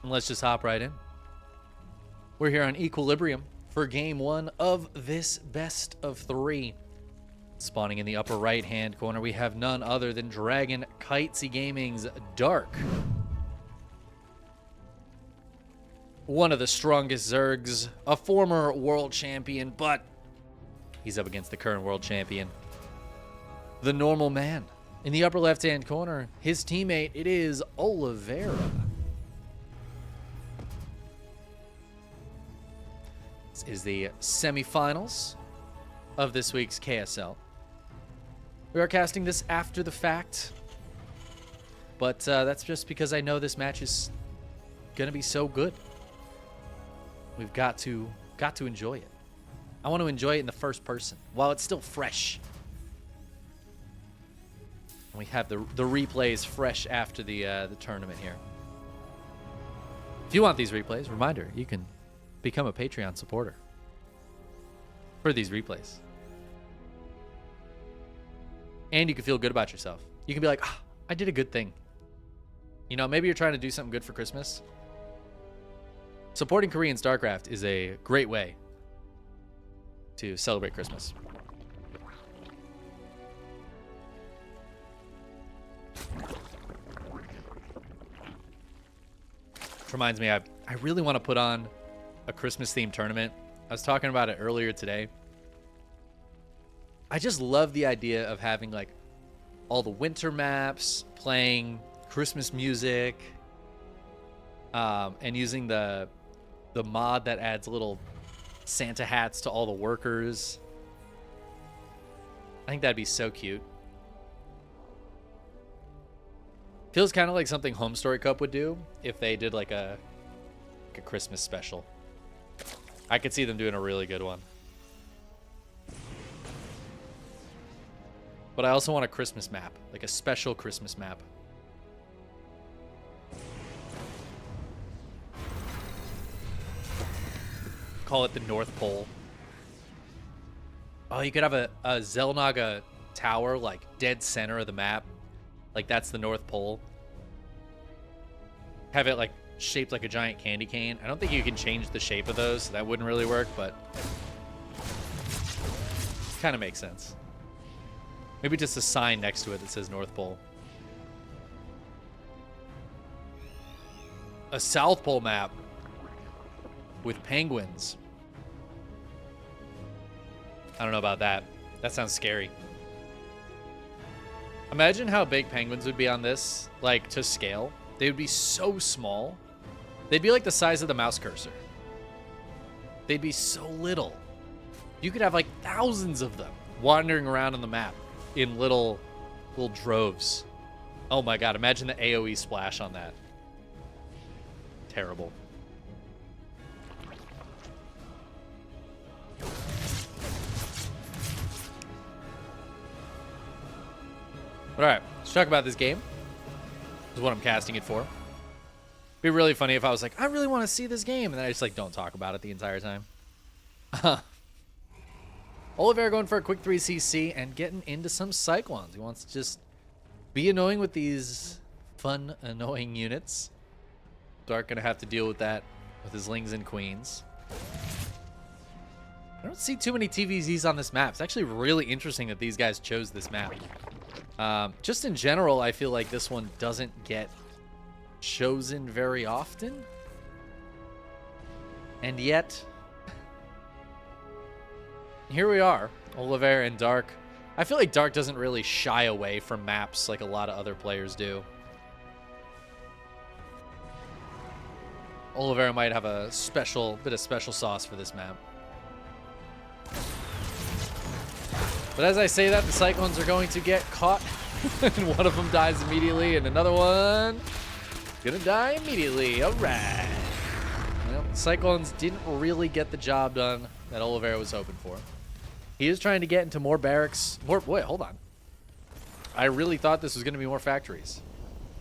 And let's just hop right in. We're here on Equilibrium for game one of this best of three. Spawning in the upper right-hand corner, we have none other than Dragon Kitesy Gaming's Dark. One of the strongest Zergs, a former world champion, but he's up against the current world champion, the Normal Man. In the upper left-hand corner, his teammate, it is Oliveira. This is the semifinals of this week's KSL. We are casting this after the fact, but that's just because I know this match is gonna be so good. We've got to enjoy it. I want to enjoy it in the first person while it's still fresh. We have the replays fresh after the tournament here. If you want these replays, reminder, you can become a Patreon supporter for these replays. And you can feel good about yourself. You can be like, ah, I did a good thing. You know, maybe you're trying to do something good for Christmas. Supporting Korean StarCraft is a great way to celebrate Christmas. Which reminds me, I really want to put on a Christmas-themed tournament. I was talking about it earlier today. I just love the idea of having like all the winter maps, playing Christmas music, and using the mod that adds little Santa hats to all the workers. I think that'd be so cute. Feels kind of like something Home Story Cup would do if they did like a Christmas special. I could see them doing a really good one. But I also want a Christmas map, like a special Christmas map. Call it the North Pole. Oh, you could have a Zelnaga tower, like dead center of the map. Like that's the North Pole. Have it like shaped like a giant candy cane. I don't think you can change the shape of those, so that wouldn't really work, but kind of makes sense. Maybe just a sign next to it that says North Pole. A South Pole map with penguins. I don't know about that. That sounds scary. Imagine how big penguins would be on this, like to scale. They would be so small. They'd be like the size of the mouse cursor. They'd be so little. You could have like thousands of them wandering around on the map in little droves. Oh my god, imagine the AoE splash on that. Terrible. Alright, let's talk about this game. This is what I'm casting it for. It'd be really funny if I was like, I really want to see this game, and then I just like don't talk about it the entire time. Oliveira going for a quick 3cc and getting into some Cyclones. He wants to just be annoying with these fun, annoying units. Dark gonna have to deal with that with his Lings and Queens. I don't see too many TVZs on this map. It's actually really interesting that these guys chose this map. Just in general, I feel like this one doesn't get chosen very often. And yet, here we are, Oliveira and Dark. I feel like Dark doesn't really shy away from maps like a lot of other players do. Oliveira might have a bit of special sauce for this map. But as I say that, the Cyclones are going to get caught. And one of them dies immediately, and another one is gonna die immediately. All right. Well, Cyclones didn't really get the job done that Oliveira was hoping for. He is trying to get into more barracks. Wait, hold on. I really thought this was going to be more factories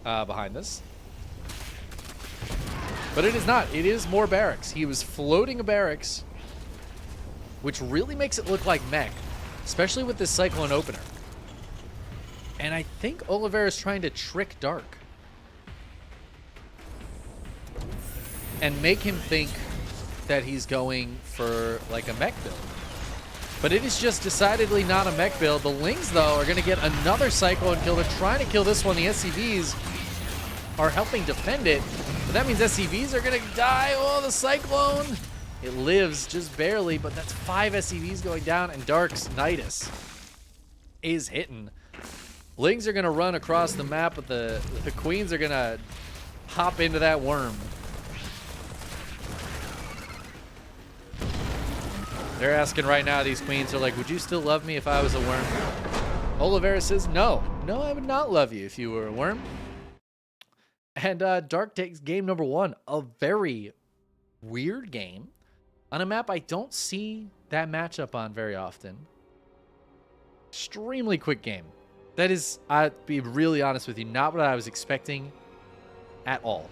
behind this. But it is not. It is more barracks. He was floating a barracks, which really makes it look like mech, especially with this Cyclone opener. And I think Oliveira is trying to trick Dark. and make him think that he's going for like a mech build. But it is just decidedly not a mech build. The Lings, though, are going to get another Cyclone kill. They're trying to kill this one. The SCVs are helping defend it. But that means SCVs are going to die. Oh, the Cyclone. It lives just barely, but that's 5 SCVs going down, and Dark's Nidus is hitting. Lings are going to run across the map, but the Queens are going to hop into that worm. They're asking right now, these Queens are like, would you still love me if I was a worm? Oliveira says, no. No, I would not love you if you were a worm. And Dark takes game number 1. A very weird game on a map I don't see that matchup on very often. Extremely quick game. That is, I'll be really honest with you, not what I was expecting at all.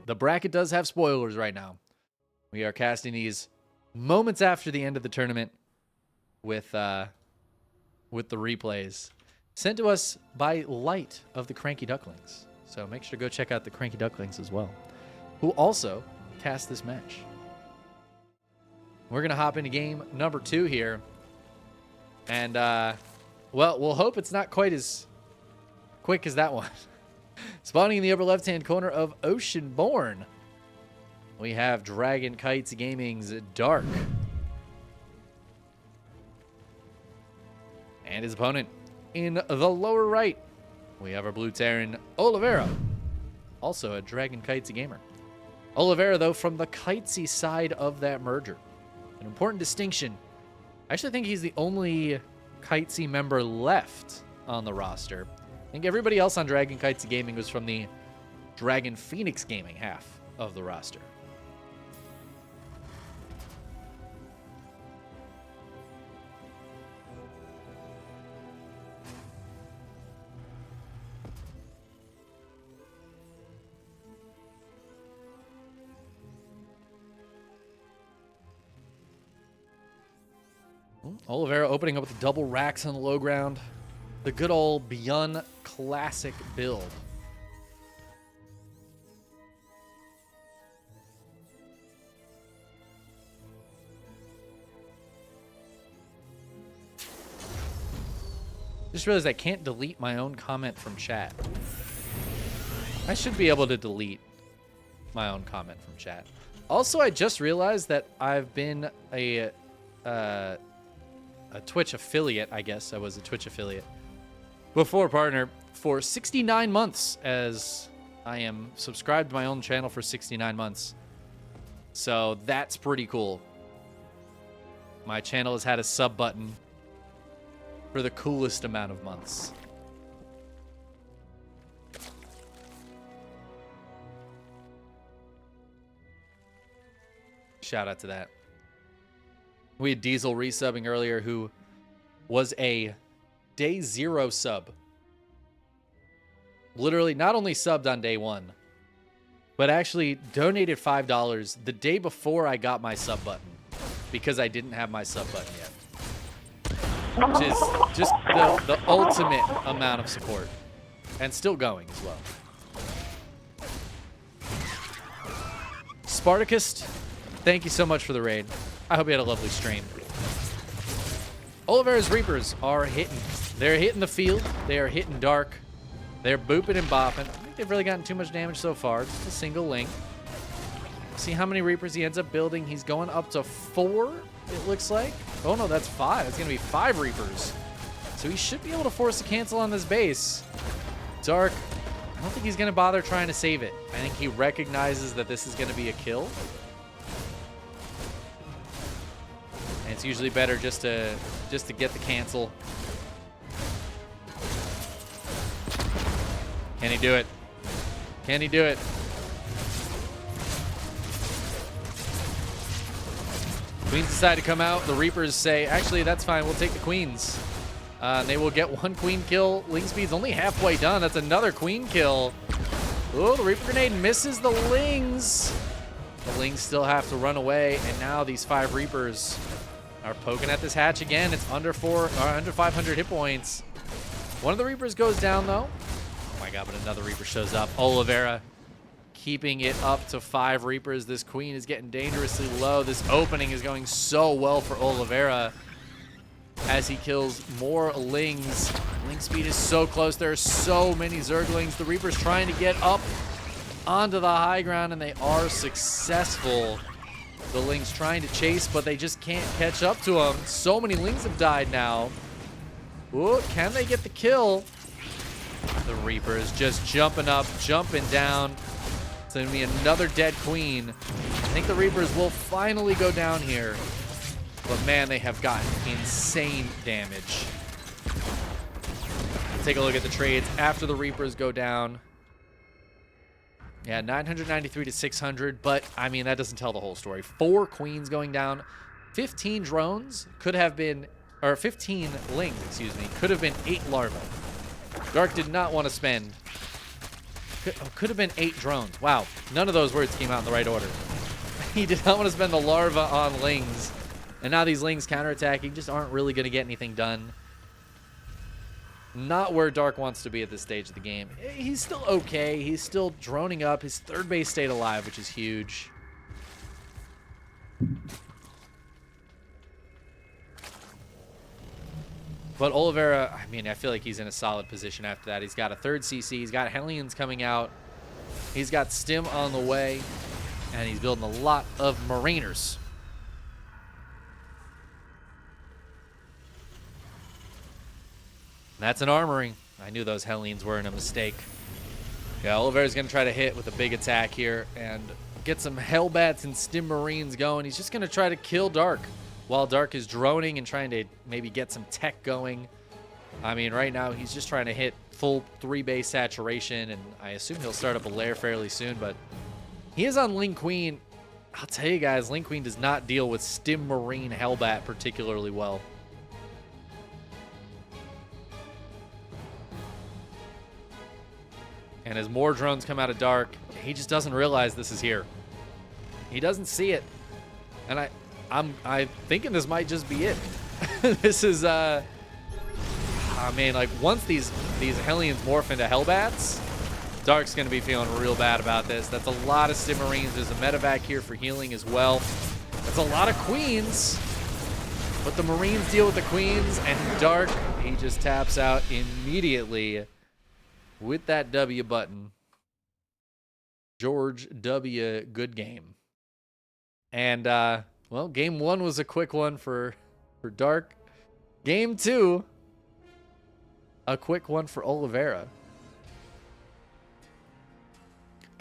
The bracket does have spoilers right now. We are casting these moments after the end of the tournament with the replays sent to us by Light of the Cranky Ducklings. So make sure to go check out the Cranky Ducklings as well, who also cast this match. We're going to hop into game number 2 here. And, well, we'll hope it's not quite as quick as that one. Spawning in the upper left-hand corner of Oceanborn, we have Dragon Kites Gaming's Dark. And his opponent in the lower right, we have our Blue Terran, Oliveira. Also a Dragon Kites gamer. Oliveira, though, from the kitesy side of that merger. An important distinction. I actually think he's the only kitesy member left on the roster. I think everybody else on Dragon Kites Gaming was from the Dragon Phoenix Gaming half of the roster. Oliveira opening up with double racks on the low ground. The good old Beyond classic build. Just realized I can't delete my own comment from chat. I should be able to delete my own comment from chat. Also, I just realized that I've been a Twitch affiliate, I guess. I was a Twitch affiliate before partner for 69 months, as I am subscribed to my own channel for 69 months. So that's pretty cool. My channel has had a sub button for the coolest amount of months. Shout out to that. We had Diesel resubbing earlier, who was a day 0 sub. Literally, not only subbed on day 1, but actually donated $5 the day before I got my sub button, because I didn't have my sub button yet. Which is just the ultimate amount of support. And still going as well. Spartacus, thank you so much for the raid. I hope you had a lovely stream. Oliveira's Reapers are hitting. They're hitting the field. They are hitting Dark. They're booping and bopping. I don't think they've really gotten too much damage so far. Just a single link. See how many Reapers he ends up building. He's going up to 4, it looks like. Oh, no, that's 5. It's going to be 5 Reapers. So he should be able to force a cancel on this base. Dark, I don't think he's going to bother trying to save it. I think he recognizes that this is going to be a kill. And it's usually better just to get the cancel. Can he do it? Can he do it? Queens decide to come out. The Reapers say, actually, that's fine. We'll take the Queens. They will get 1 Queen kill. Ling Speed's only halfway done. That's another Queen kill. Oh, the Reaper Grenade misses the Lings. The Lings still have to run away. And now these 5 Reapers are poking at this hatch again. It's under 500 hit points. One of the Reapers goes down, though. Oh my god, but another Reaper shows up. Oliveira keeping it up to 5 Reapers. This Queen is getting dangerously low. This opening is going so well for Oliveira as he kills more Lings. Ling speed is so close. There are so many Zerglings. The Reaper's trying to get up onto the high ground, and they are successful. The Lings trying to chase, but they just can't catch up to him. So many Lings have died now. Ooh, can they get the kill? The Reaper is just jumping up, jumping down. It's going to be another dead Queen. I think the Reapers will finally go down here. But man, they have gotten insane damage. Take a look at the trades after the Reapers go down. Yeah, 993 to 600, but I mean, that doesn't tell the whole story. 4 Queens going down. 15 drones could have been, or 15 Lings, excuse me, could have been 8 larvae. Dark did not want to spend, could have been 8 drones. Wow, none of those words came out in the right order. He did not want to spend the larva on Lings. And now these Lings counterattacking just aren't really going to get anything done. Not where Dark wants to be at this stage of the game. He's still okay. He's still droning up. His third base stayed alive, which is huge. But Oliveira, I mean, I feel like he's in a solid position after that. He's got a 3rd CC. He's got Hellions coming out. He's got Stim on the way. And he's building a lot of Mariners. That's an armoring. I knew those Hellions weren't a mistake. Yeah, Oliveira's going to try to hit with a big attack here and get some Hellbats and Stim Marines going. He's just going to try to kill Dark while Dark is droning and trying to maybe get some tech going. I mean, right now he's just trying to hit full 3-base saturation, and I assume he'll start up a lair fairly soon, but he is on Ling Queen. I'll tell you guys, Ling Queen does not deal with Stim Marine Hellbat particularly well. And as more drones come out of Dark, he just doesn't realize this is here. He doesn't see it. And I'm thinking this might just be it. This is I mean, like once these Hellions morph into Hellbats, Dark's gonna be feeling real bad about this. That's a lot of Stim Marines. There's a medevac here for healing as well. That's a lot of Queens. But the Marines deal with the Queens, and Dark, he just taps out immediately with that W button. George W. Good game. And, well, game 1 was a quick one for Dark. Game 2, a quick one for Oliveira.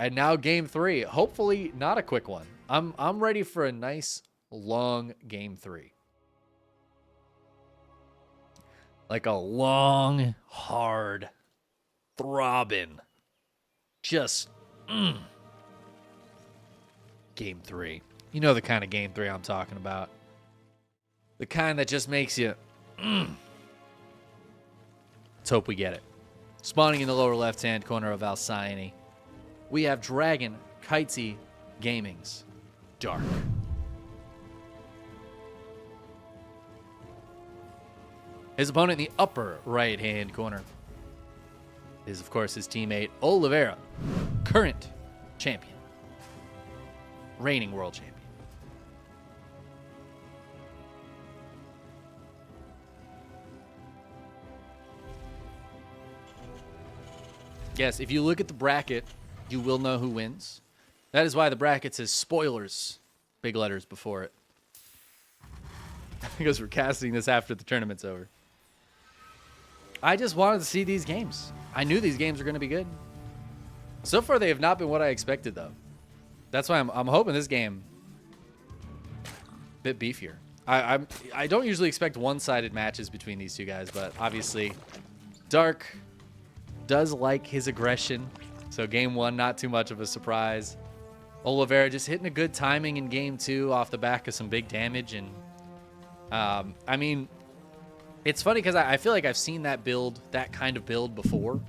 And now game 3, hopefully not a quick one. I'm ready for a nice, long game 3. Like a long, hard, throbbing, just game 3. You know the kind of game 3 I'm talking about. The kind that just makes you Let's hope we get it. Spawning in the lower left-hand corner of Alcyone, we have Dragon Kitesy Gaming's Dark. His opponent in the upper right-hand corner is, of course, his teammate Oliveira, current champion, reigning world champion. Yes, if you look at the bracket, you will know who wins. That is why the bracket says spoilers, big letters before it. Because we're casting this after the tournament's over. I just wanted to see these games. I knew these games were going to be good. So far, they have not been what I expected, though. That's why I'm hoping this game a bit beefier. I don't usually expect one-sided matches between these two guys, but obviously, Dark does like his aggression. So game 1, not too much of a surprise. Oliveira just hitting a good timing in game 2 off the back of some big damage. And I mean, it's funny because I feel like I've seen that build, that kind of build before.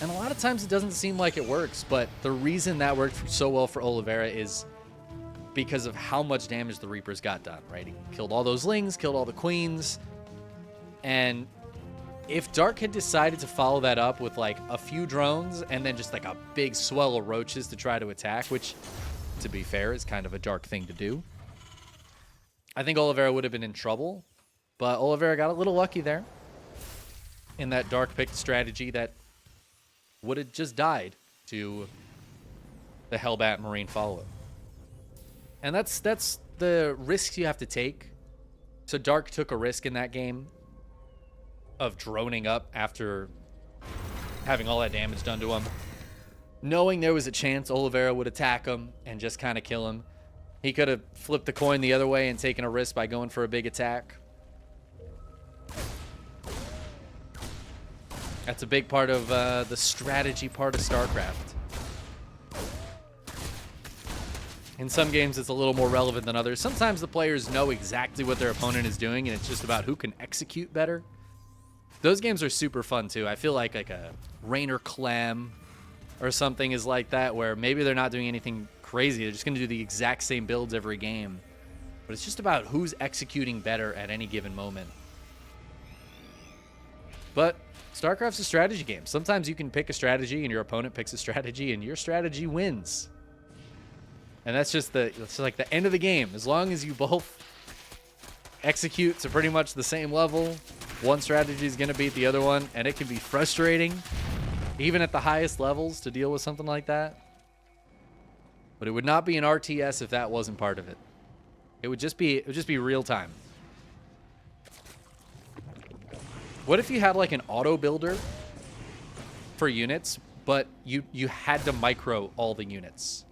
And a lot of times it doesn't seem like it works. But the reason that worked so well for Oliveira is because of how much damage the Reapers got done, right? He killed all those Lings, killed all the Queens. And If Dark had decided to follow that up with like a few drones and then just like a big swell of roaches to try to attack, which, to be fair, is kind of a Dark thing to do, I think Oliveira would have been in trouble. But Oliveira got a little lucky there in that Dark picked strategy that would have just died to the Hellbat Marine follow-up. And that's the risks you have to take. So Dark took a risk in that game of droning up after having all that damage done to him, knowing there was a chance Oliveira would attack him and just kind of kill him. He could have flipped the coin the other way and taken a risk by going for a big attack. That's a big part of the strategy part of StarCraft. In some games, it's a little more relevant than others. Sometimes the players know exactly what their opponent is doing, and it's just about who can execute better. Those games are super fun, too. I feel like a Rainer Clam or something is like that, where maybe they're not doing anything crazy. They're just going to do the exact same builds every game. But it's just about who's executing better at any given moment. But StarCraft's a strategy game. Sometimes you can pick a strategy and your opponent picks a strategy and your strategy wins. And that's just like the end of the game. As long as you both execute to pretty much the same level, one strategy is going to beat the other one, and it can be frustrating, even at the highest levels, to deal with something like that. But it would not be an RTS if that wasn't part of it. It would just be real time. What if you had like an auto builder for units, but you had to micro all the units?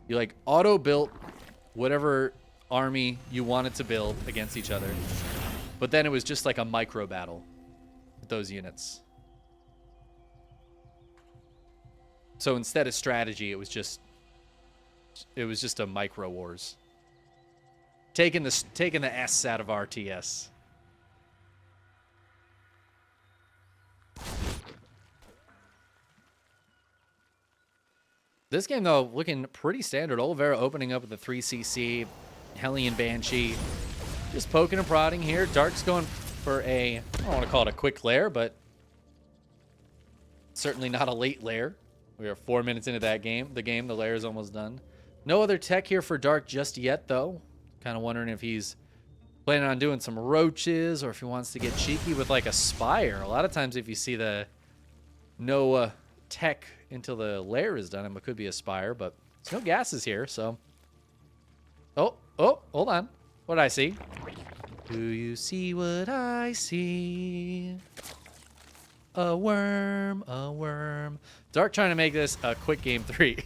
You like auto built whatever army you wanted to build against each other, but then it was just like a micro battle with those units. So instead of strategy, it was just a micro wars. Taking the S out of RTS. This game, though, looking pretty standard. Oliveira opening up with a 3cc, Hellion Banshee. Just poking and prodding here. Dark's going for a, I don't want to call it a quick lair, but certainly not a late lair. We are 4 minutes into that game. The lair is almost done. No other tech here for Dark just yet, though. Kind of wondering if he's planning on doing some roaches or if he wants to get cheeky with like a spire. A lot of times if you see the no tech until the lair is done, it could be a spire, but there's no gases here, so. Oh, hold on. What did I see? Do you see what I see? A worm, a worm. Dark trying to make this a quick game 3.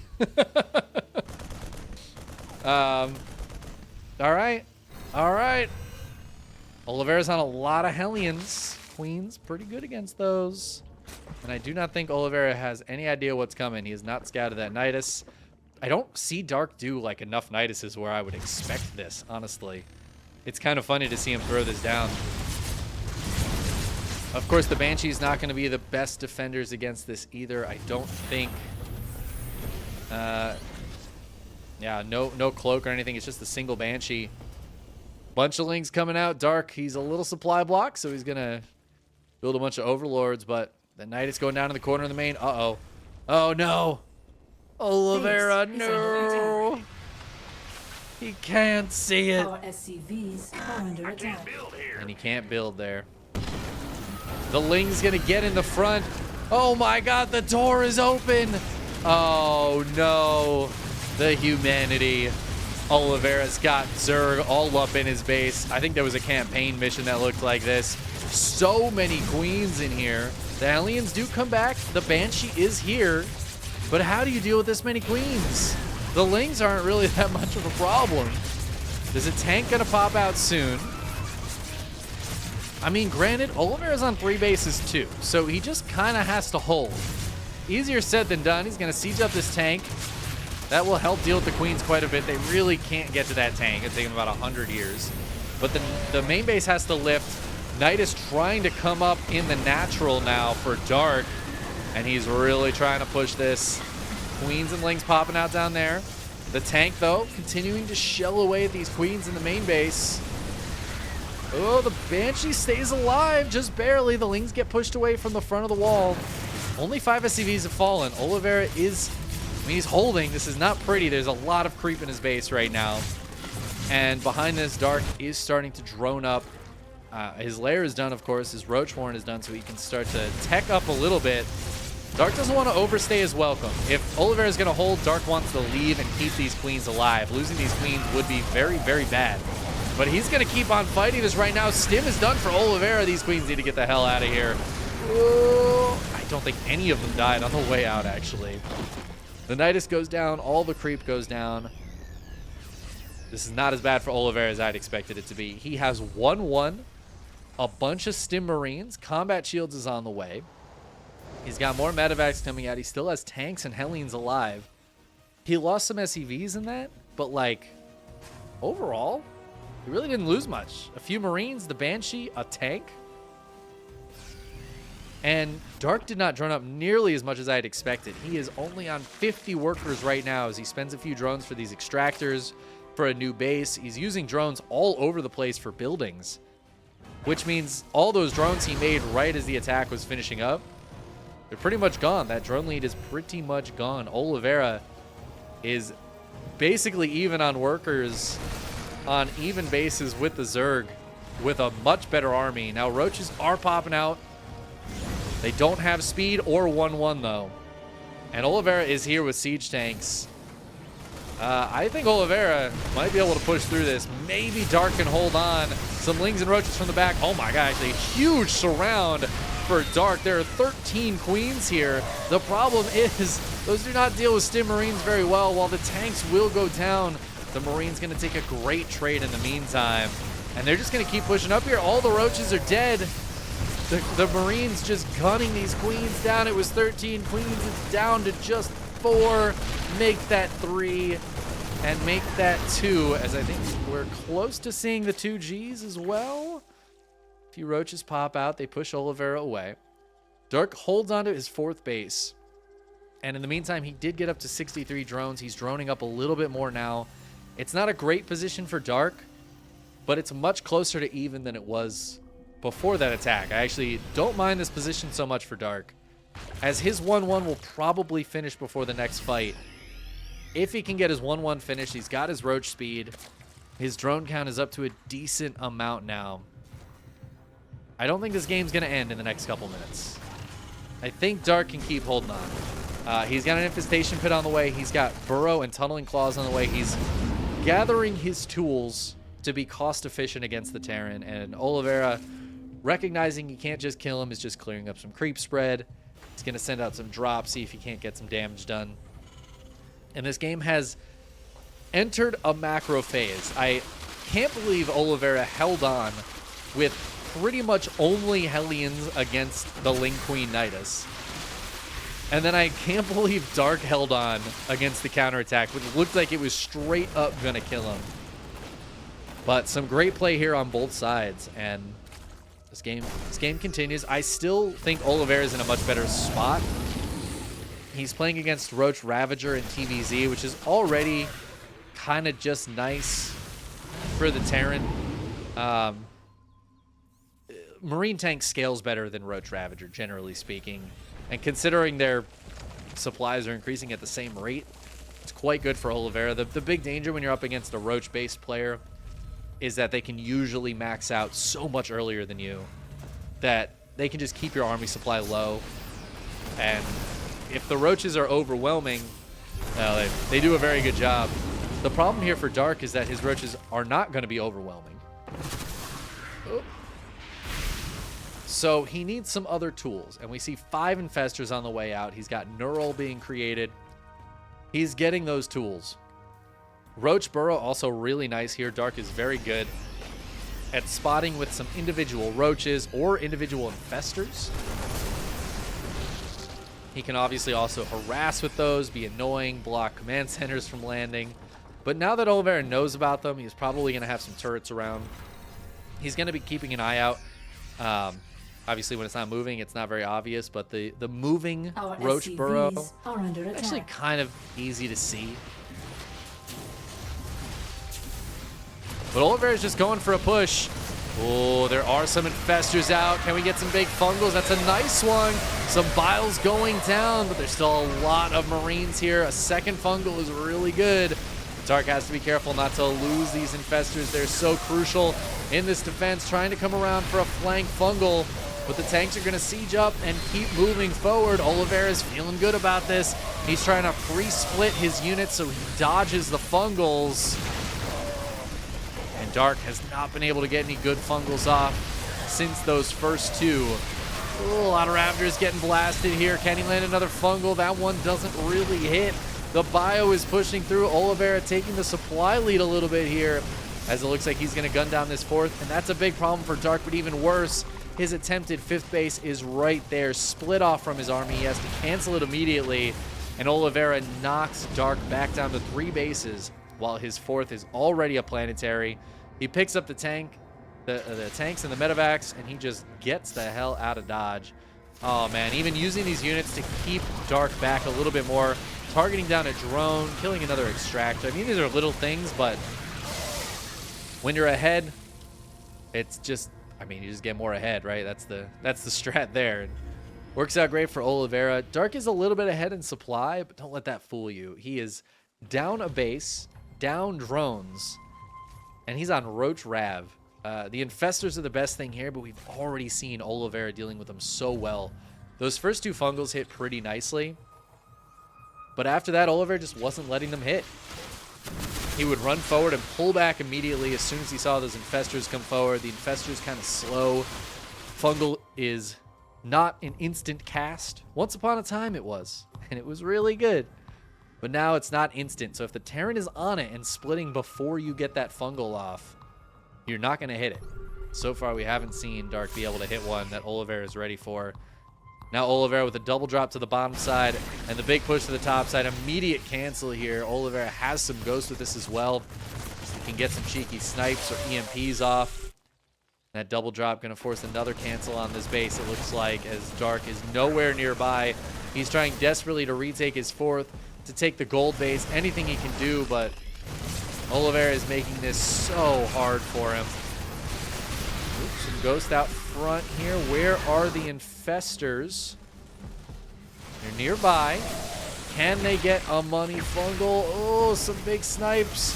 All right. Oliveira's on a lot of Hellions. Queen's pretty good against those. And I do not think Oliveira has any idea what's coming. He has not scouted that Nidus. I don't see Dark do like enough Niduses where I would expect this, honestly. It's kind of funny to see him throw this down. Of course, the Banshee's not going to be the best defenders against this either. I don't think. Yeah, no cloak or anything. It's just a single Banshee. Bunch of Lings coming out. Dark, he's a little supply block, so he's going to build a bunch of Overlords, but the Knight is going down in the corner of the main. Uh-oh. Oh, no. Oliveira, no. He can't see it. Our SCVs are under attack. And he can't build there. The Ling's going to get in the front. Oh, my God. The door is open. Oh, no. The humanity. Oliveira's got Zerg all up in his base. I think there was a campaign mission that looked like this. So many queens in here. The Hellions do come back. The Banshee is here. But how do you deal with this many queens? The Lings aren't really that much of a problem. Is a tank going to pop out soon? I mean, granted, Oliveira's on 3 bases too, so he just kind of has to hold. Easier said than done. He's going to siege up this tank. That will help deal with the queens quite a bit. They really can't get to that tank. It'll take them about 100 years. But the main base has to lift. Knight is trying to come up in the natural now for Dark, and he's really trying to push this. Queens and Lings popping out down there. The tank, though, continuing to shell away at these queens in the main base. Oh, the Banshee stays alive, just barely. The Lings get pushed away from the front of the wall. Only 5 SCVs have fallen. Oliveira is, I mean, he's holding. This is not pretty. There's a lot of creep in his base right now. And behind this, Dark is starting to drone up. His lair is done, of course. His Roach Warren is done, so he can start to tech up a little bit. Dark doesn't want to overstay his welcome. If Oliveira is going to hold, Dark wants to leave and keep these queens alive. Losing these queens would be very, very bad. But he's going to keep on fighting this right now. Stim is done for Oliveira. These queens need to get the hell out of here. Oh, I don't think any of them died on the way out, actually. The Nidus goes down. All the creep goes down. This is not as bad for Oliveira as I'd expected it to be. He has 1-1, a bunch of Stim Marines. Combat Shields is on the way. He's got more medevacs coming out. He still has tanks and Hellions alive. He lost some SCVs in that, but like overall, he really didn't lose much. A few Marines, the Banshee, a tank. And Dark did not drone up nearly as much as I had expected. He is only on 50 workers right now as he spends a few drones for these extractors, for a new base. He's using drones all over the place for buildings, which means all those drones he made right as the attack was finishing up, they're pretty much gone. That drone lead is pretty much gone. Oliveira is basically even on workers, on even bases with the Zerg, with a much better army. Now, Roaches are popping out. They don't have speed or 1-1, though. And Oliveira is here with siege tanks. I think Oliveira might be able to push through this. Maybe Dark can hold on. Some Lings and Roaches from the back. Oh, my gosh, a huge surround for Dark. There are 13 queens here. The problem is those do not deal with Stim Marines very well. While the tanks will go down, the Marine's going to take a great trade in the meantime. And they're just going to keep pushing up here. All the Roaches are dead. The Marines just gunning these queens down. It was 13 queens. It's down to just 4. Make that 3 and make that 2, as I think we're close to seeing the 2 Gs as well. A few Roaches pop out. They push Oliveira away. Dark holds onto his 4th base. And in the meantime, he did get up to 63 drones. He's droning up a little bit more now. It's not a great position for Dark, but it's much closer to even than it was before that attack. I actually don't mind this position so much for Dark, as his 1-1 will probably finish before the next fight. If he can get his 1-1 finished, he's got his Roach speed. His drone count is up to a decent amount now. I don't think this game's going to end in the next couple minutes. I think Dark can keep holding on. He's got an Infestation Pit on the way. He's got Burrow and Tunneling Claws on the way. He's gathering his tools to be cost efficient against the Terran, and Oliveira, recognizing you can't just kill him, is just clearing up some creep spread. He's going to send out some drops, see if he can't get some damage done. And this game has entered a macro phase. I can't believe Oliveira held on with pretty much only Hellions against the Ling Queen Nidus. And then I can't believe Dark held on against the counterattack, which looked like it was straight up going to kill him. But some great play here on both sides, and this game continues. I still think Oliveira is in a much better spot. He's playing against Roach Ravager and TVZ, which is already kind of just nice for the Terran. Marine tank scales better than Roach Ravager, generally speaking. And considering their supplies are increasing at the same rate, it's quite good for Oliveira. The big danger when you're up against a Roach-based player is that they can usually max out so much earlier than you that they can just keep your army supply low. And if the Roaches are overwhelming, well, they do a very good job. The problem here for Dark is that his Roaches are not going to be overwhelming. Oh. So he needs some other tools, and we see 5 Infestors on the way out. He's got Neural being created. He's getting those tools. Roach Burrow also really nice here. Dark is very good at spotting with some individual Roaches or individual Infestors. He can obviously also harass with those, be annoying, block command centers from landing. But now that Oliveira knows about them, he's probably going to have some turrets around. He's going to be keeping an eye out. Obviously, when it's not moving, it's not very obvious, but the moving Our Roach SCVs Burrow are under attack. actually kind of easy to see. But Oliveira's just going for a push. Oh, there are some infestors out. Can we get some big fungals? That's a nice one. Some biles going down, but there's still a lot of Marines here. A second fungal is really good. Dark has to be careful not to lose these infestors. They're so crucial in this defense, trying to come around for a flank fungal. But the tanks are going to siege up and keep moving forward. Oliveira's feeling good about this. He's trying to pre-split his units so he dodges the fungals. And Dark has not been able to get any good fungals off since those first two. Ooh, a lot of Raptors getting blasted here. Can he land another fungal? That one doesn't really hit. The bio is pushing through. Oliveira taking the supply lead a little bit here, as it looks like he's going to gun down this fourth. And that's a big problem for Dark, but even worse, his attempted fifth base is right there, split off from his army. He has to cancel it immediately. And Oliveira knocks Dark back down to 3 bases, while his fourth is already a planetary. He picks up the tanks and the medevacs, and he just gets the hell out of Dodge. Oh man, even using these units to keep Dark back a little bit more, targeting down a drone, killing another extractor. I mean, these are little things, but when you're ahead, it's just, I mean, you just get more ahead, right? That's the strat there. And works out great for Oliveira. Dark is a little bit ahead in supply, but don't let that fool you. He is down a base, down drones, and he's on Roach Rav. The infestors are the best thing here, but we've already seen Oliveira dealing with them so well. Those first 2 fungals hit pretty nicely, but after that, Oliveira just wasn't letting them hit. He would run forward and pull back immediately as soon as he saw those infestors come forward. The infestors kind of slow. Fungal is not an instant cast. Once upon a time it was, and it was really good. But now it's not instant, so if the Terran is on it and splitting before you get that fungal off, you're not going to hit it. So far, we haven't seen Dark be able to hit one that Oliveira is ready for. Now Oliveira with a double drop to the bottom side and the big push to the top side. Immediate cancel here. Oliveira has some ghost with this as well. So he can get some cheeky snipes or EMPs off. That double drop going to force another cancel on this base, it looks like, as Dark is nowhere nearby. He's trying desperately to retake his fourth, to take the gold base, anything he can do, but Oliveira is making this so hard for him. Oops, some ghost out front here. Where are the infestors? They're nearby. Can they get a money fungal? Oh, some big snipes.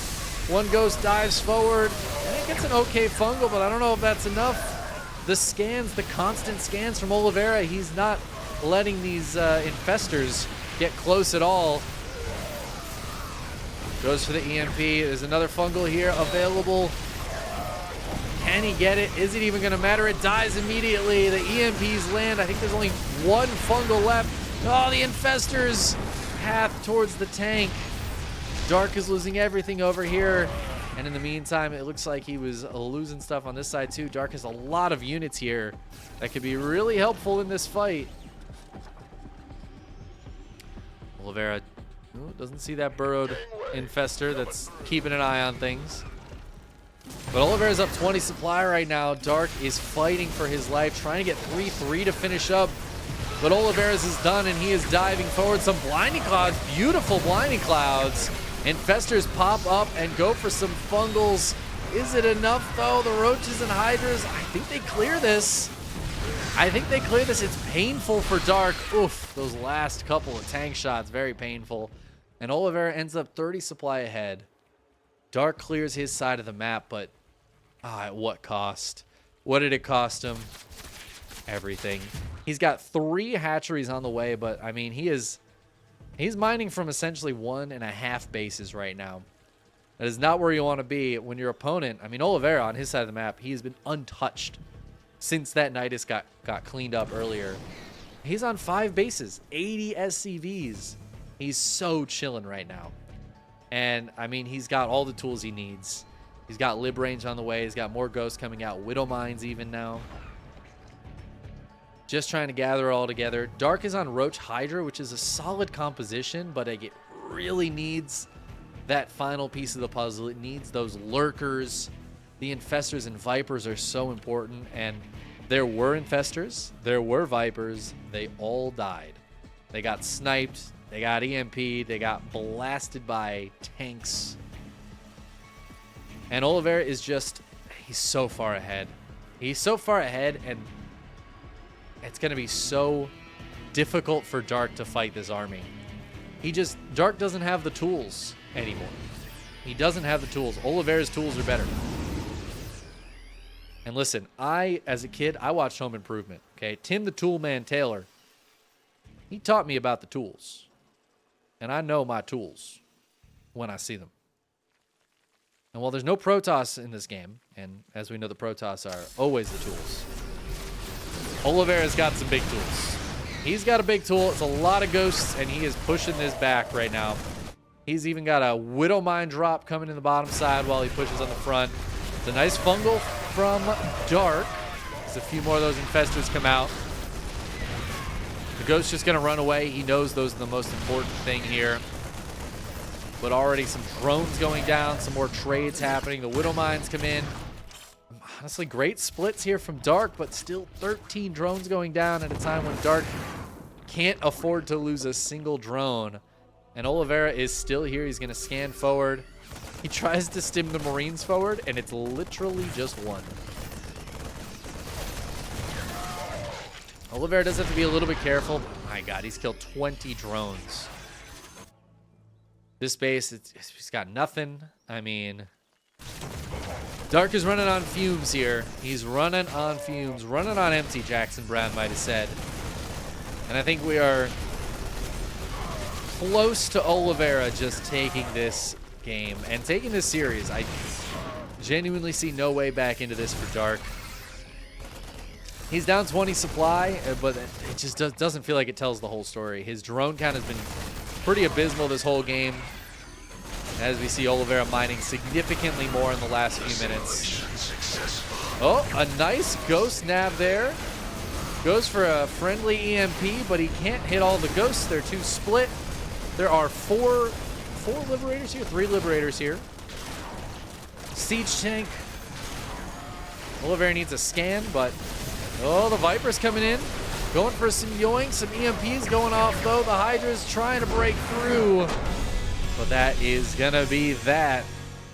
One ghost dives forward. I think it's an okay fungal, but I don't know if that's enough. The scans, the constant scans from Oliveira, he's not letting these infestors get close at all. Goes for the EMP. There's another fungal here available. Can he get it? Is it even going to matter? It dies immediately. The EMPs land. I think there's only 1 fungal left. Oh, the infestors path towards the tank. Dark is losing everything over here. And in the meantime, it looks like he was losing stuff on this side too. Dark has a lot of units here that could be really helpful in this fight. Oliveira doesn't see that burrowed infestor that's keeping an eye on things. But Oliveira's up 20 supply right now. Dark is fighting for his life, trying to get 3-3 to finish up. But Oliveira's is done, and he is diving forward. Some blinding clouds, beautiful blinding clouds. Infestors pop up and go for some fungals. Is it enough, though? The roaches and hydras, I think they clear this. It's painful for Dark. Oof, those last couple of tank shots, very painful. And Oliveira ends up 30 supply ahead. Dark clears his side of the map, but at what cost? What did it cost him? Everything. He's got 3 hatcheries on the way, but I mean, he's mining from essentially 1.5 bases right now. That is not where you want to be when your opponent, I mean, Oliveira on his side of the map, he has been untouched since that Nidus got cleaned up earlier. He's on 5 bases, 80 SCVs. He's so chilling right now. And, I mean, he's got all the tools he needs. He's got lib range on the way. He's got more ghosts coming out. Widow mines even now. Just trying to gather it all together. Dark is on Roach Hydra, which is a solid composition, but it really needs that final piece of the puzzle. It needs those lurkers. The infestors and vipers are so important, and there were infestors, there were vipers. They all died. They got sniped. They got EMP'd. They got blasted by tanks. And Oliveira is just, he's so far ahead. He's so far ahead, and it's going to be so difficult for Dark to fight this army. Dark doesn't have the tools anymore. He doesn't have the tools. Oliveira's tools are better. And listen, as a kid, I watched Home Improvement, okay? Tim the Tool Man Taylor, he taught me about the tools. And I know my tools when I see them. And while there's no Protoss in this game, and as we know, the Protoss are always the tools, Oliveira's got some big tools. He's got a big tool. It's a lot of ghosts, and he is pushing this back right now. He's even got a Widow Mine drop coming in the bottom side while he pushes on the front. It's a nice fungal from Dark. As a few more of those infestors come out. The Ghost's just going to run away. He knows those are the most important thing here. But already some drones going down, some more trades happening. The Widow Mines come in. Honestly, great splits here from Dark, but still 13 drones going down at a time when Dark can't afford to lose a single drone. And Oliveira is still here. He's going to scan forward. He tries to stim the Marines forward, and it's literally just one. Oliveira does have to be a little bit careful. My God, he's killed 20 drones. This base, he's got nothing. I mean, Dark is running on fumes here. He's running on fumes, running on empty, Jackson Brown might have said. And I think we are close to Oliveira just taking this game and taking this series. I genuinely see no way back into this for Dark. He's down 20 supply, but it just doesn't feel like it tells the whole story. His drone count has been pretty abysmal this whole game. As we see Oliveira mining significantly more in the last few minutes. Oh, a nice ghost nab there. Goes for a friendly EMP, but he can't hit all the ghosts. They're too split. There are four liberators here, 3 liberators here. Siege tank. Oliveira needs a scan, but oh, the Viper's coming in. Going for some yoinks, some EMPs going off though. The Hydra's trying to break through. But that is gonna be that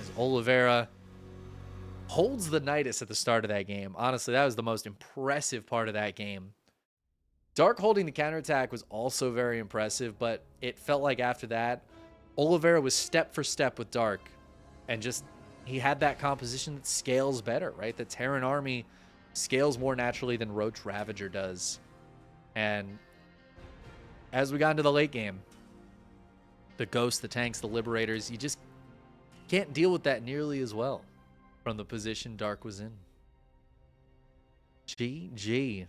as Oliveira holds the Nidus at the start of that game. Honestly, that was the most impressive part of that game. Dark holding the counterattack was also very impressive, but it felt like after that, Oliveira was step for step with Dark. And just, he had that composition that scales better, right? The Terran army scales more naturally than Roach Ravager does. And as we got into the late game, the Ghosts, the tanks, the Liberators, you just can't deal with that nearly as well from the position Dark was in. GG.